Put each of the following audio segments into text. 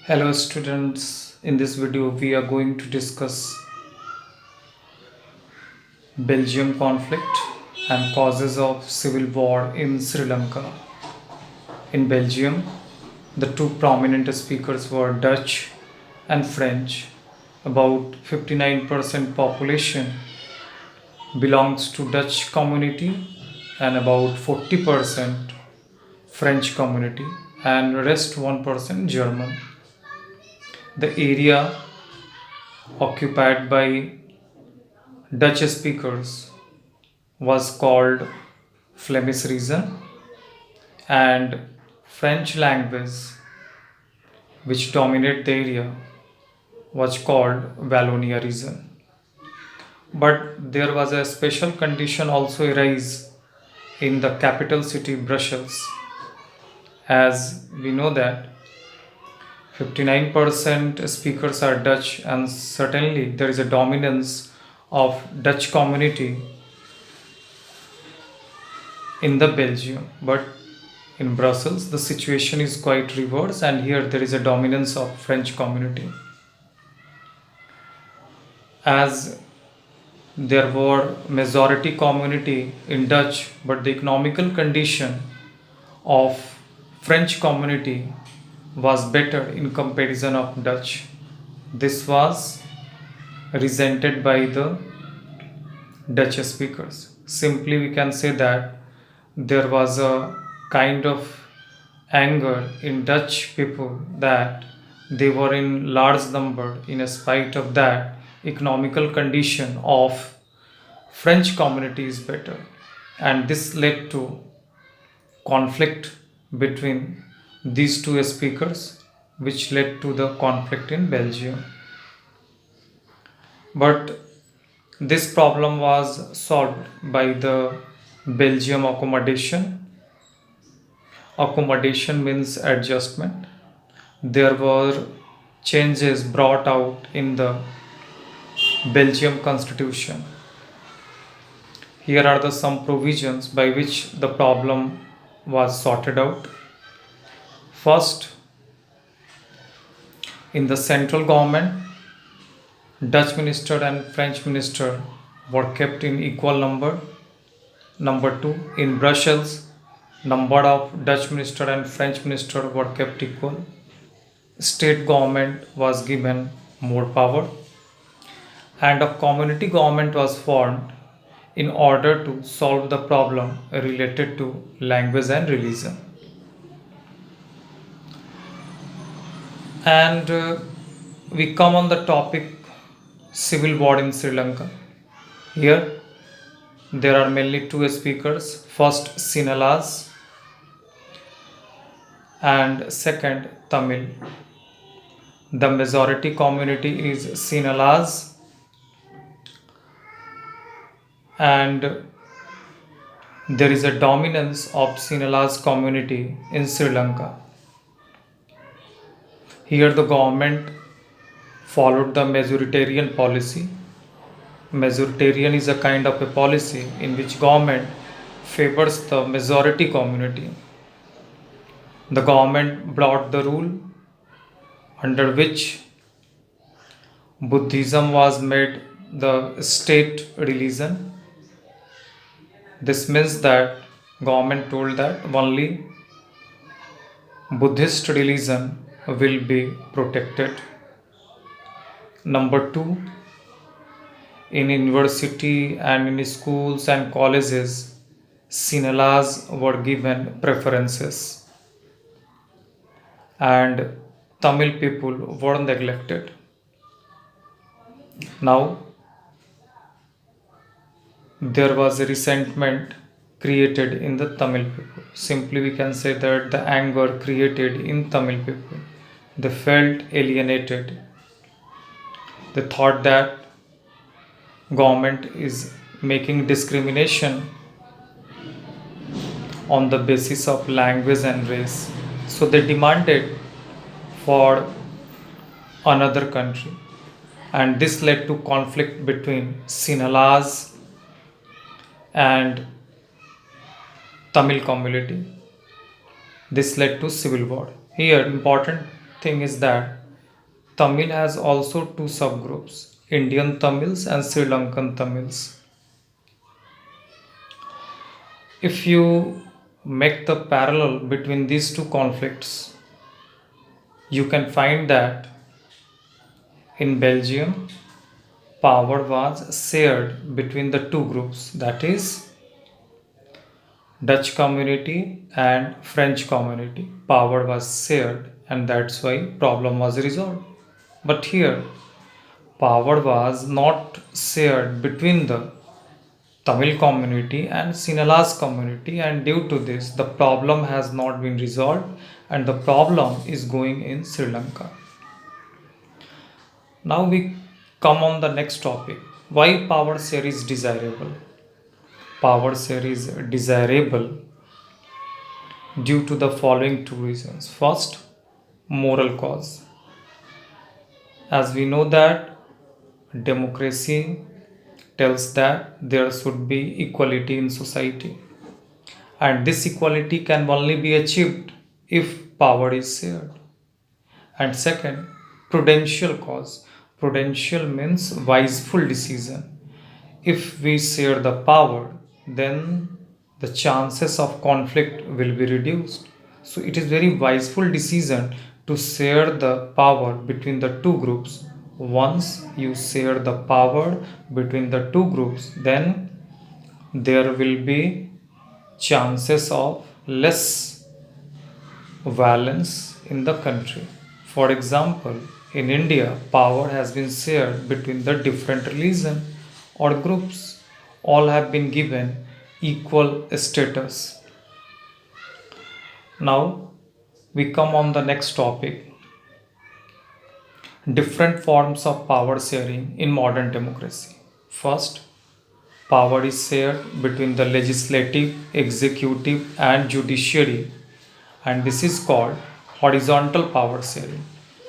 Hello students, in this video we are going to discuss Belgium conflict and causes of civil war in Sri Lanka. In Belgium, the two prominent speakers were Dutch and French. About 59% population belongs to Dutch community and about 40% French community and rest 1% German. The area occupied by Dutch speakers was called Flemish region, and French language, which dominate the area, was called Wallonia region. But there was a special condition also arise in the capital city Brussels, as we know that 59% speakers are Dutch, and certainly there is a dominance of Dutch community in the Belgium. But in Brussels, the situation is quite reverse, and here there is a dominance of French community. As there were majority community in Dutch, but the economical condition of French community was better in comparison of Dutch. This was resented by the Dutch speakers. Simply we can say that there was a kind of anger in Dutch people that they were in large number. In spite of that, economical condition of French community is better, and this led to conflict between these two speakers, which led to the conflict in Belgium. But this problem was solved by the Belgium accommodation. Accommodation means adjustment. There were changes brought out in the Belgium constitution. Here are the some provisions by which the problem was sorted out. First, in the central government, Dutch minister and French minister were kept in equal number. Number two, in Brussels, number of Dutch minister and French minister were kept equal. State government was given more power, and a community government was formed in order to solve the problem related to language and religion. And we come on the topic civil war in Sri Lanka. Here there are mainly two speakers. First, Sinalas, and second, Tamil. The majority community is Sinalas, and there is a dominance of Sinalas community in Sri Lanka. Here the government followed the majoritarian policy. Majoritarian is a kind of a policy in which government favors the majority community. The government brought the rule under which Buddhism was made the state religion. This means that government told that only Buddhist religion will be protected. Number two, in university and in schools and colleges, Sinalas were given preferences, and Tamil people were neglected. Now, there was a resentment created in the Tamil people. Simply, we can say that the anger created in Tamil people. They felt alienated. They thought that government is making discrimination on the basis of language and race. So they demanded for another country, and this led to conflict between Sinalas and Tamil community. This led to civil war. Here important thing is that Tamil has also two subgroups, Indian Tamils and Sri Lankan Tamils. If you make the parallel between these two conflicts, you can find that in Belgium, power was shared between the two groups, that is, Dutch community and French community. Power was shared, and that's why problem was resolved. But here, power was not shared between the Tamil community and Sinhala's community, and due to this, the problem has not been resolved, and the problem is going in Sri Lanka. Now we come on the next topic. Why power share is desirable? Power share is desirable due to the following two reasons. First, moral cause. As we know that democracy tells that there should be equality in society, and this equality can only be achieved if power is shared. And second, prudential cause. Prudential means wiseful decision. If we share the power, then the chances of conflict will be reduced. So it is very wiseful decision to share the power between the two groups. Once you share the power between the two groups, then there will be chances of less violence in the country. For example, in India, power has been shared between the different religion or groups. All have been given equal status. Now we come on the next topic. Different forms of power sharing in modern democracy. First, power is shared between the legislative, executive, and judiciary, and this is called horizontal power sharing.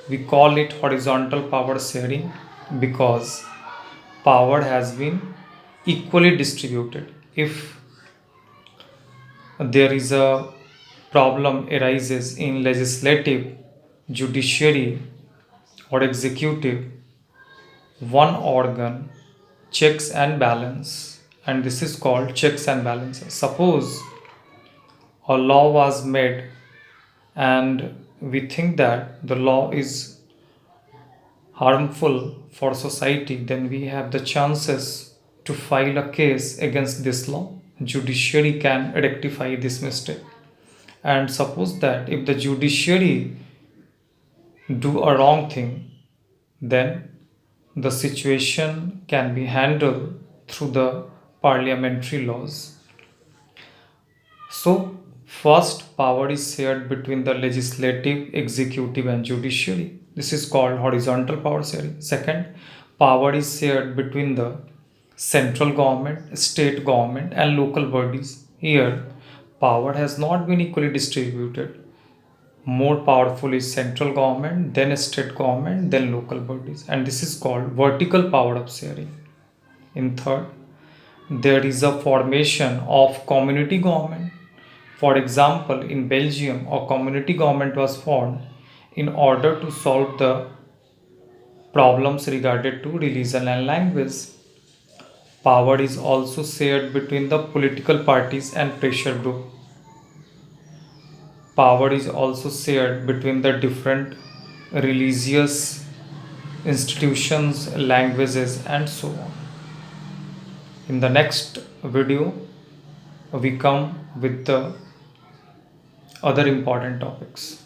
We call it horizontal power sharing because power has been equally distributed. If there is a problem arises in legislative, judiciary, or executive, one organ checks and balance, and this is called checks and balances. Suppose a law was made and we think that the law is harmful for society, then we have the chances to file a case against this law. Judiciary can rectify this mistake. And suppose that if the judiciary do a wrong thing, then the situation can be handled through the parliamentary laws. So, first, power is shared between the legislative, executive, and judiciary. This is called horizontal power sharing. Second, power is shared between the central government, state government, and local bodies. Here, power has not been equally distributed. More powerful is central government, then state government, then local bodies, and this is called vertical power of sharing. In third, there is a formation of community government. For example, in Belgium, a community government was formed in order to solve the problems related to religion and language. Power is also shared between the political parties and pressure group. Power is also shared between the different religious institutions, languages, and so on. In the next video, we come with the other important topics.